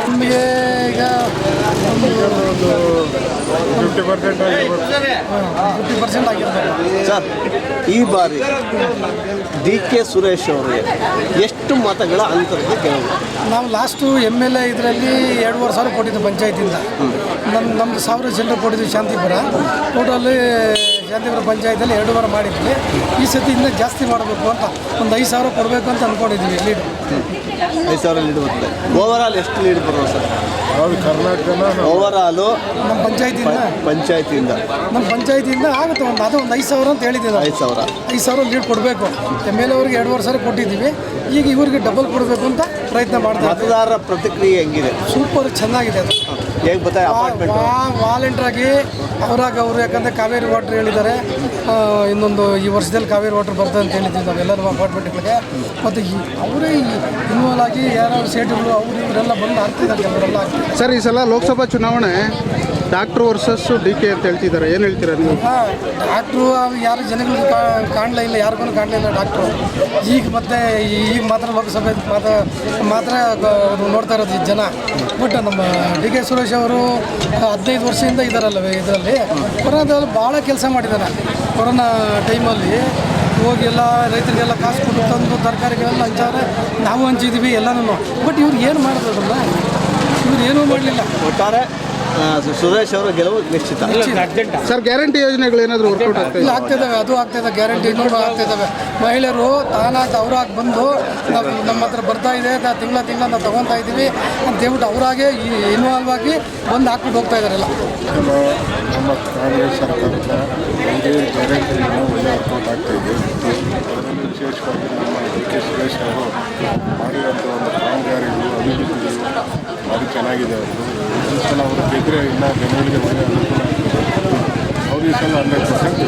ನಮಗೆ ಈಗ 50% ಆಗಿರ್ಬೇಕು ಸರ್. ಈ ಬಾರಿ DK ಸುರೇಶ್ ಅವರಿಗೆ ಎಷ್ಟು ಮತಗಳ ಅಂತರದಲ್ಲಿ ಗೆಲುವು? ನಾವು ಲಾಸ್ಟು MLA ಇದರಲ್ಲಿ 2,500 ಕೊಟ್ಟಿದ್ದು ಪಂಚಾಯತಿಂದ. ನಮ್ಮದು 1,000 ಜನರು ಕೊಟ್ಟಿದ್ದು ಶಾಂತಿಪುರ. ಟೋಟಲಿ ಶಾಂತಿಪುರ ಪಂಚಾಯತಿಯಲ್ಲಿ 2,500 ಮಾಡಿದ್ವಿ. ಈ ಸತಿ ಇನ್ನೂ ಜಾಸ್ತಿ ಮಾಡಬೇಕು ಅಂತ ಒಂದು 5,000 ಕೊಡಬೇಕು ಅಂತ ಅಂದ್ಕೊಂಡಿದ್ದೀವಿ ಲೀಡು. 5,000 ಲೀಡ್ ಬರ್ತದೆ. ಓವರಾಲ್ ಎಷ್ಟು ಲೀಡ್ ಬರೋದು ಸರ್? ಕರ್ನಾಟಕನ ಓವರಾಲು ನಮ್ಮ ಪಂಚಾಯತಿಯಿಂದ ಆಗುತ್ತೆ. ಒಂದು 5,000 ಅಂತ ಹೇಳಿದ್ದೀವಿ. 5,000 ಲೀಡ್ ಕೊಡಬೇಕು. MLA ಅವ್ರಿಗೆ 2,500 ಕೊಟ್ಟಿದ್ದೀವಿ. ಈಗ ಇವ್ರಿಗೆ ಡಬಲ್ ಕೊಡಬೇಕು ಅಂತ ಪ್ರಯತ್ನ ಮಾಡ್ತಾರೆ. ಮತದಾರರ ಪ್ರತಿಕ್ರಿಯೆ ಹೆಂಗಿದೆ? ಸೂಪರ್ ಚೆನ್ನಾಗಿದೆ ಅದು. ಹೇಗೆ ಗೊತ್ತಾಗ ವಾಲಂಟ್ರಾಗಿ ಅವರು ಯಾಕಂದರೆ ಕಾವೇರಿ ವಾಟ್ರ್ ಹೇಳಿದ್ದಾರೆ. ಇನ್ನೊಂದು ಈ ವರ್ಷದಲ್ಲಿ ಕಾವೇರಿ ವಾಟ್ರ್ ಬರ್ತದೆ ಅಂತ ಹೇಳಿದ್ವಿ ನಾವೆಲ್ಲರೂ ಅಪಾರ್ಟ್ಮೆಂಟ್ಗಳಿಗೆ. ಮತ್ತು ಅವರೇ ಇನ್ವಾಲ್ವ್ ಆಗಿ ಯಾರು ಸೇಟುಗಳು ಇವರೆಲ್ಲ ಬಂದು ಆಗ್ತಿದ್ದಾರೆ ಕೆಲವರೆಲ್ಲ ಆಗ್ತಿದ್ದಾರೆ. ಸರ್, ಈ ಸಲ ಲೋಕಸಭಾ ಚುನಾವಣೆ ಡಾಕ್ಟ್ರು ವರ್ಸಸ್ DK ಅಂತ ಹೇಳ್ತಿದ್ದಾರೆ. ಏನು ಹೇಳ್ತೀರಾ ನೀವು? ಡಾಕ್ಟ್ರು ಯಾರು ಜನಗಳಿಗೆ ಕಾಣಲೇ ಇಲ್ಲ, ಯಾರಿಗೂ ಕಾಣಲಿಲ್ಲ ಡಾಕ್ಟ್ರು. ಈಗ ಮಾತ್ರ ಲೋಕಸಭೆ ಮಾತ್ರ ನೋಡ್ತಾ ಇರೋದು ಜನ. ಬಟ್ ನಮ್ಮ DK ಸುರೇಶ್ ಅವರು 15 ವರ್ಷದಿಂದ ಇದ್ದಾರಲ್ಲವೇ ಇದರಲ್ಲಿ. ಕೊರೋನಾದಲ್ಲಿ ಭಾಳ ಕೆಲಸ ಮಾಡಿದ್ದಾರೆ. ಕೊರೋನಾ ಟೈಮಲ್ಲಿ ಹೋಗಿ ಎಲ್ಲ ರೈತರಿಗೆಲ್ಲ ಕಾಸು ಕೊಟ್ಟು ತಂದು ತರಕಾರಿಗಳೆಲ್ಲ ಹಂಚವ್ರೆ. ನಾವು ಹಂಚಿದ್ದೀವಿ ಎಲ್ಲನೂ. ಬಟ್ ಇವ್ರು ಏನು ಮಾಡಿದ್ರಲ್ಲ, ಇವ್ರು ಏನೂ ಮಾಡಲಿಲ್ಲ. ಒಟ್ಟಾರೆ ಸುರೇಶ್ ಅವರ ಗೆಲುವು ನಿಶ್ಚಿತ. ಸರ್, ಗ್ಯಾರಂಟಿ ಯೋಜನೆಗಳು ಏನಾದರೂ ವರ್ಕೌಟ್ ಆಗ್ತಾ ಇಲ್ಲ? ಆಗ್ತಾಯಿದ್ದಾವೆ, ಅದು ಆಗ್ತಾಯಿದೆ. ಗ್ಯಾರಂಟಿ ಇನ್ನೂ ಆಗ್ತಾಯಿದ್ದಾವೆ. ಮಹಿಳೆಯರು ತಾನಾಗಿ ಅವರಾಗಿ ಬಂದು ನಮ್ಮ ಹತ್ರ ಬರ್ತಾ ಇದೆ, ತಿಂಗಳ ನಾವು ತೊಗೊತಾ ಇದ್ದೀವಿ ಅಂತ ಹೇಳ್ಬಿಟ್ಟು ಅವರಾಗೆ ಇನ್ವಾಲ್ವ್ ಆಗಿ ಬಂದು ಹಾಕ್ಬಿಟ್ಟು ಹೋಗ್ತಾ ಇದ್ದಾರೆಲ್ಲ. ನಮ್ಮ ಕಾಂಗ್ರೆಸ್ ಸರ್ಕಾರದ ಒಂದೇ ಗ್ಯಾರಂಟಿಯನ್ನು ಒಳ್ಳೆ ವರ್ಕೌಟ್ ಆಗ್ತಾಯಿದೆ. ಅದರಲ್ಲಿ ವಿಶೇಷವಾಗಿ ನಮ್ಮ DK ಸುರೇಶ್ ಅವರು ಮಾಡಿರೋಂಥ ಒಂದು ಕಾಮಗಾರಿಗಳು, ಅಭಿವೃದ್ಧಿಗಳು ಭಾರಿ ಚೆನ್ನಾಗಿದೆ. ಅವರು ಈ ಸಲ ಅವರು ಗೆದ್ದರೆ ಇನ್ನೂ ಜನಗಳಿಗೆ ಒಳ್ಳೆಯ ಅನುಕೂಲ ಆಗ್ತದೆ. ಅವರು ಈ ಸಲ 100%